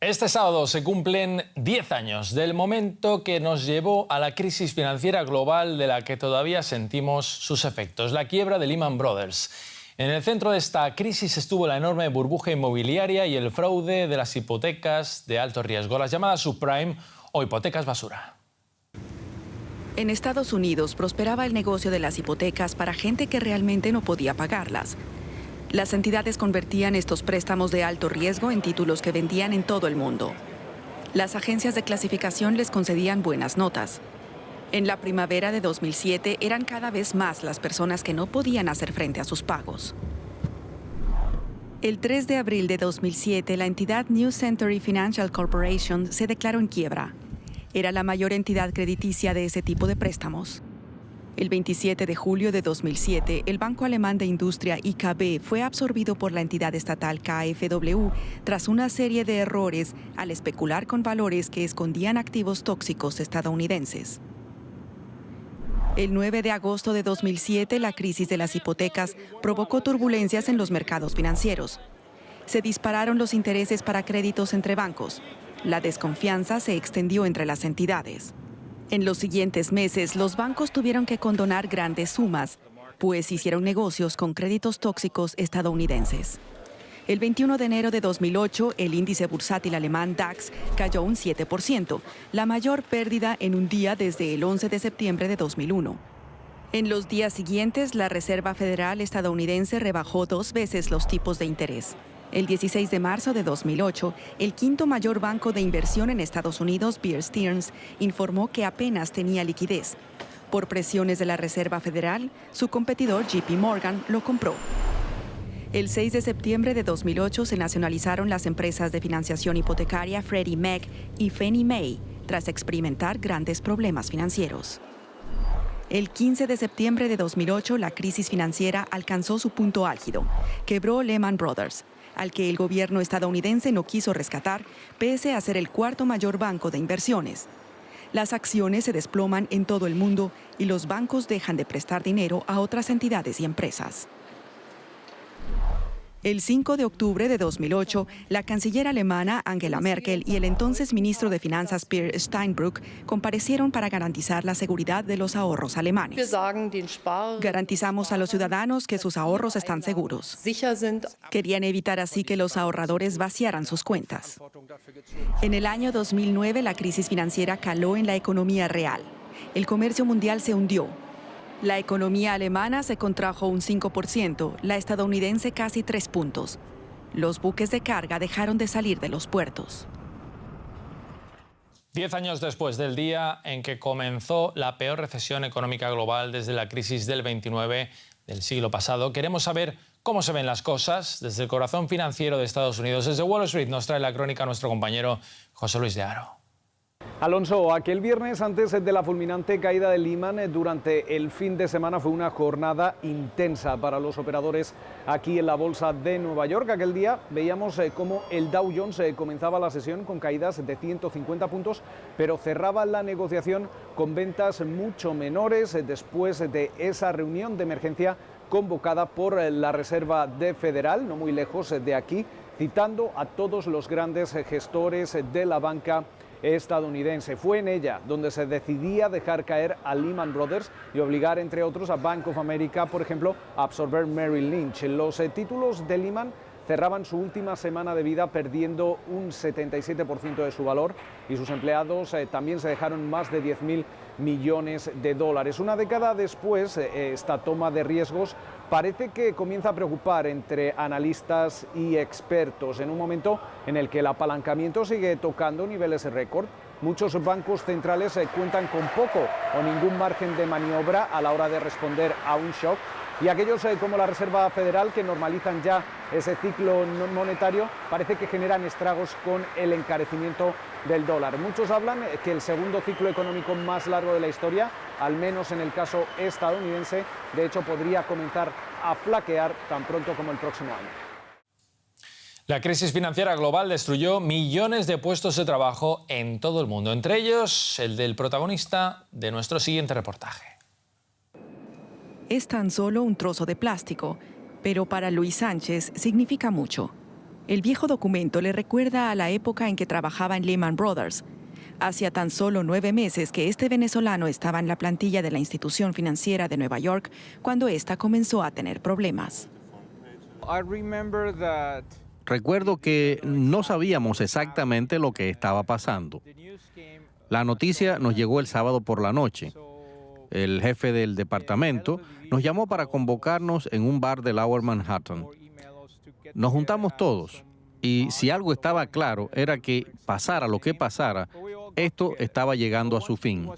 Este sábado se cumplen 10 años del momento que nos llevó a la crisis financiera global de la que todavía sentimos sus efectos, la quiebra de Lehman Brothers. En el centro de esta crisis estuvo la enorme burbuja inmobiliaria y el fraude de las hipotecas de alto riesgo, las llamadas subprime o hipotecas basura. En Estados Unidos prosperaba el negocio de las hipotecas para gente que realmente no podía pagarlas. Las entidades convertían estos préstamos de alto riesgo en títulos que vendían en todo el mundo. Las agencias de clasificación les concedían buenas notas. En la primavera de 2007 eran cada vez más las personas que no podían hacer frente a sus pagos. El 3 de abril de 2007, la entidad New Century Financial Corporation se declaró en quiebra. Era la mayor entidad crediticia de ese tipo de préstamos. El 27 de julio de 2007, el Banco Alemán de Industria IKB fue absorbido por la entidad estatal KfW tras una serie de errores al especular con valores que escondían activos tóxicos estadounidenses. El 9 de agosto de 2007, la crisis de las hipotecas provocó turbulencias en los mercados financieros. Se dispararon los intereses para créditos entre bancos. La desconfianza se extendió entre las entidades. En los siguientes meses, los bancos tuvieron que condonar grandes sumas, pues hicieron negocios con créditos tóxicos estadounidenses. El 21 de enero de 2008, el índice bursátil alemán DAX cayó un 7%, la mayor pérdida en un día desde el 11 de septiembre de 2001. En los días siguientes, la Reserva Federal estadounidense rebajó 2 veces los tipos de interés. El 16 de marzo de 2008, el quinto mayor banco de inversión en Estados Unidos, Bear Stearns, informó que apenas tenía liquidez. Por presiones de la Reserva Federal, su competidor JP Morgan lo compró. El 6 de septiembre de 2008 se nacionalizaron las empresas de financiación hipotecaria Freddie Mac y Fannie Mae, tras experimentar grandes problemas financieros. El 15 de septiembre de 2008, la crisis financiera alcanzó su punto álgido. Quebró Lehman Brothers, al que el gobierno estadounidense no quiso rescatar, pese a ser el cuarto mayor banco de inversiones. Las acciones se desploman en todo el mundo y los bancos dejan de prestar dinero a otras entidades y empresas. El 5 de octubre de 2008, la canciller alemana Angela Merkel y el entonces ministro de Finanzas Peer Steinbrück comparecieron para garantizar la seguridad de los ahorros alemanes. Garantizamos a los ciudadanos que sus ahorros están seguros. Querían evitar así que los ahorradores vaciaran sus cuentas. En el año 2009, la crisis financiera caló en la economía real. El comercio mundial se hundió. La economía alemana se contrajo un 5%, la estadounidense casi 3 puntos. Los buques de carga dejaron de salir de los puertos. 10 años después del día en que comenzó la peor recesión económica global desde la crisis del 29 del siglo pasado, queremos saber cómo se ven las cosas desde el corazón financiero de Estados Unidos. Desde Wall Street nos trae la crónica nuestro compañero José Luis de Haro. Alonso, aquel viernes antes de la fulminante caída de Lehman durante el fin de semana fue una jornada intensa para los operadores aquí en la bolsa de Nueva York. Aquel día veíamos cómo el Dow Jones comenzaba la sesión con caídas de 150 puntos, pero cerraba la negociación con ventas mucho menores después de esa reunión de emergencia convocada por la Reserva Federal, no muy lejos de aquí, citando a todos los grandes gestores de la banca estadounidense. Fue en ella donde se decidía dejar caer a Lehman Brothers y obligar, entre otros, a Bank of America, por ejemplo, a absorber Merrill Lynch. Los títulos de Lehman cerraban su última semana de vida perdiendo un 77% de su valor y sus empleados también se dejaron más de 10.000 millones de dólares. Una década después, esta toma de riesgos parece que comienza a preocupar entre analistas y expertos en un momento en el que el apalancamiento sigue tocando niveles récord. Muchos bancos centrales cuentan con poco o ningún margen de maniobra a la hora de responder a un shock. Y aquellos como la Reserva Federal, que normalizan ya ese ciclo monetario, parece que generan estragos con el encarecimiento del dólar. Muchos hablan que el segundo ciclo económico más largo de la historia, al menos en el caso estadounidense, de hecho podría comenzar a flaquear tan pronto como el próximo año. La crisis financiera global destruyó millones de puestos de trabajo en todo el mundo, entre ellos el del protagonista de nuestro siguiente reportaje. Es tan solo un trozo de plástico, pero para Luis Sánchez significa mucho. El viejo documento le recuerda a la época en que trabajaba en Lehman Brothers. Hacía tan solo 9 meses que este venezolano estaba en la plantilla de la institución financiera de Nueva York cuando ésta comenzó a tener problemas. Recuerdo que no sabíamos exactamente lo que estaba pasando. La noticia nos llegó el sábado por la noche. El jefe del departamento nos llamó para convocarnos en un bar de Lower Manhattan. Nos juntamos todos y si algo estaba claro era que pasara lo que pasara, esto estaba llegando a su fin.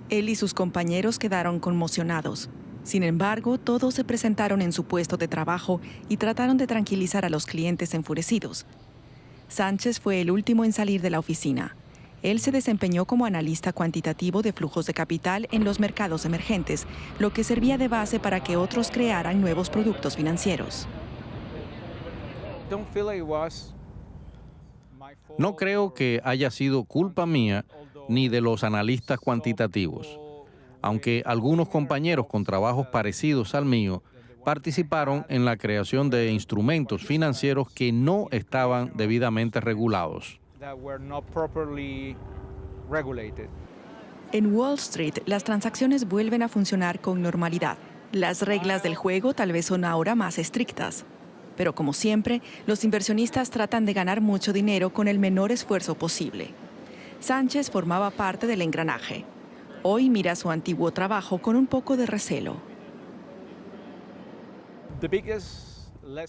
Él y sus compañeros quedaron conmocionados. Sin embargo, todos se presentaron en su puesto de trabajo y trataron de tranquilizar a los clientes enfurecidos. Sánchez fue el último en salir de la oficina. Él se desempeñó como analista cuantitativo de flujos de capital en los mercados emergentes, lo que servía de base para que otros crearan nuevos productos financieros. No creo que haya sido culpa mía ni de los analistas cuantitativos, aunque algunos compañeros con trabajos parecidos al mío participaron en la creación de instrumentos financieros que no estaban debidamente regulados. En Wall Street, las transacciones vuelven a funcionar con normalidad. Las reglas del juego tal vez son ahora más estrictas. Pero como siempre, los inversionistas tratan de ganar mucho dinero con el menor esfuerzo posible. Sánchez formaba parte del engranaje. Hoy mira su antiguo trabajo con un poco de recelo.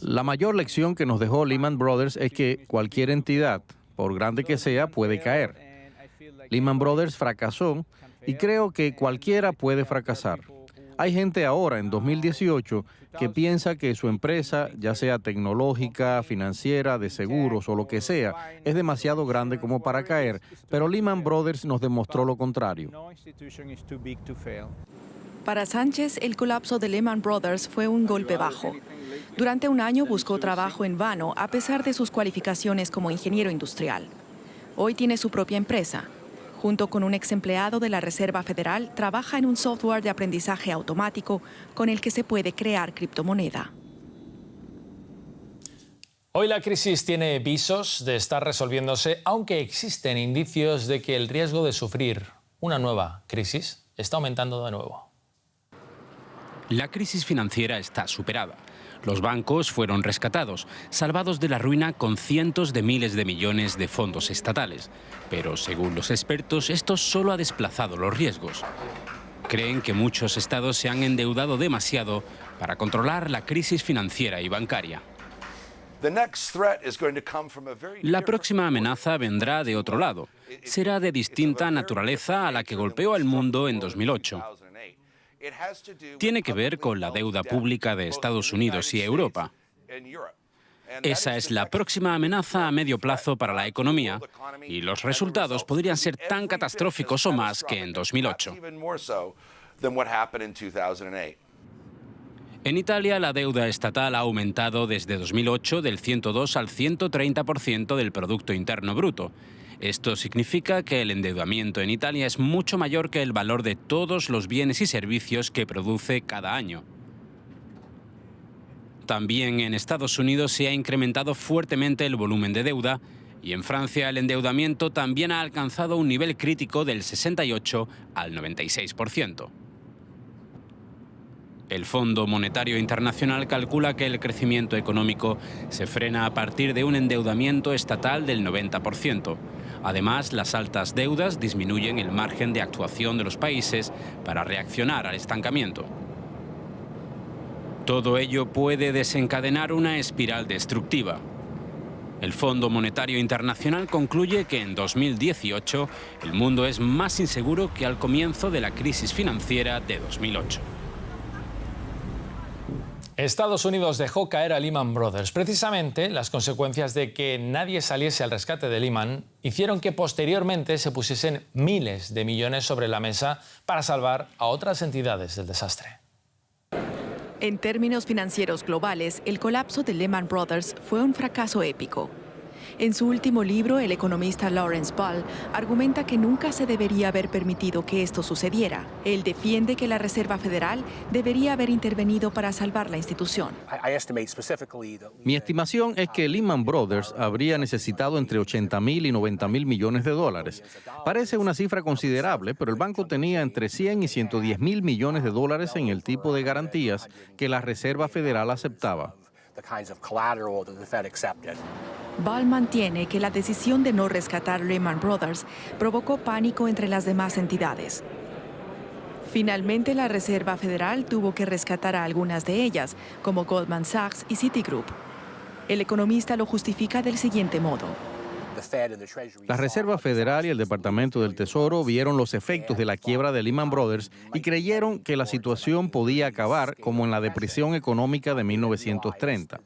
La mayor lección que nos dejó Lehman Brothers es que cualquier entidad, por grande que sea, puede caer. Lehman Brothers fracasó y creo que cualquiera puede fracasar. Hay gente ahora, en 2018, que piensa que su empresa, ya sea tecnológica, financiera, de seguros o lo que sea, es demasiado grande como para caer, pero Lehman Brothers nos demostró lo contrario. Para Sánchez, el colapso de Lehman Brothers fue un golpe bajo. Durante un año buscó trabajo en vano a pesar de sus cualificaciones como ingeniero industrial. Hoy tiene su propia empresa. Junto con un ex empleado de la Reserva Federal, trabaja en un software de aprendizaje automático con el que se puede crear criptomoneda. Hoy la crisis tiene visos de estar resolviéndose, aunque existen indicios de que el riesgo de sufrir una nueva crisis está aumentando de nuevo. La crisis financiera está superada. Los bancos fueron rescatados, salvados de la ruina con cientos de miles de millones de fondos estatales. Pero, según los expertos, esto solo ha desplazado los riesgos. Creen que muchos estados se han endeudado demasiado para controlar la crisis financiera y bancaria. La próxima amenaza vendrá de otro lado. Será de distinta naturaleza a la que golpeó al mundo en 2008. Tiene que ver con la deuda pública de Estados Unidos y Europa. Esa es la próxima amenaza a medio plazo para la economía y los resultados podrían ser tan catastróficos o más que en 2008. En Italia, la deuda estatal ha aumentado desde 2008 del 102 al 130% del Producto Interno Bruto. Esto significa que el endeudamiento en Italia es mucho mayor que el valor de todos los bienes y servicios que produce cada año. También en Estados Unidos se ha incrementado fuertemente el volumen de deuda y en Francia el endeudamiento también ha alcanzado un nivel crítico del 68 al 96%. El Fondo Monetario Internacional calcula que el crecimiento económico se frena a partir de un endeudamiento estatal del 90%. Además, las altas deudas disminuyen el margen de actuación de los países para reaccionar al estancamiento. Todo ello puede desencadenar una espiral destructiva. El Fondo Monetario Internacional concluye que en 2018 el mundo es más inseguro que al comienzo de la crisis financiera de 2008. Estados Unidos dejó caer a Lehman Brothers. Precisamente las consecuencias de que nadie saliese al rescate de Lehman hicieron que posteriormente se pusiesen miles de millones sobre la mesa para salvar a otras entidades del desastre. En términos financieros globales, el colapso de Lehman Brothers fue un fracaso épico. En su último libro, el economista Lawrence Ball argumenta que nunca se debería haber permitido que esto sucediera. Él defiende que la Reserva Federal debería haber intervenido para salvar la institución. Mi estimación es que Lehman Brothers habría necesitado entre 80.000 y 90.000 millones de dólares. Parece una cifra considerable, pero el banco tenía entre 100 y 110.000 millones de dólares en el tipo de garantías que la Reserva Federal aceptaba. Ball mantiene que la decisión de no rescatar Lehman Brothers provocó pánico entre las demás entidades. Finalmente, la Reserva Federal tuvo que rescatar a algunas de ellas, como Goldman Sachs y Citigroup. El economista lo justifica del siguiente modo. La Reserva Federal y el Departamento del Tesoro vieron los efectos de la quiebra de Lehman Brothers y creyeron que la situación podía acabar como en la depresión económica de 1930.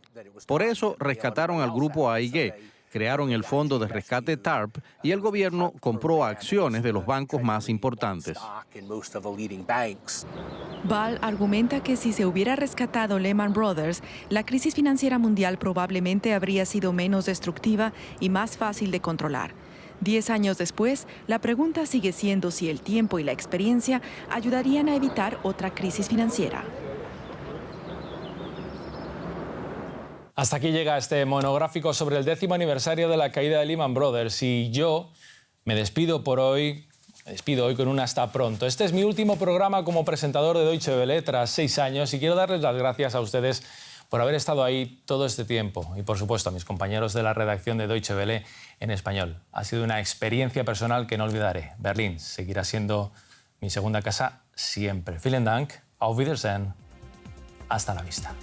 Por eso rescataron al grupo AIG, crearon el fondo de rescate TARP y el gobierno compró acciones de los bancos más importantes. Ball argumenta que si se hubiera rescatado Lehman Brothers, la crisis financiera mundial probablemente habría sido menos destructiva y más fácil de controlar. 10 años después, la pregunta sigue siendo si el tiempo y la experiencia ayudarían a evitar otra crisis financiera. Hasta aquí llega este monográfico sobre el 10º aniversario de la caída de Lehman Brothers y yo me despido por hoy. Me despido hoy con un hasta pronto. Este es mi último programa como presentador de Deutsche Welle tras 6 años y quiero darles las gracias a ustedes por haber estado ahí todo este tiempo y, por supuesto, a mis compañeros de la redacción de Deutsche Welle en español. Ha sido una experiencia personal que no olvidaré. Berlín seguirá siendo mi segunda casa siempre. Vielen Dank, auf Wiedersehen, hasta la vista.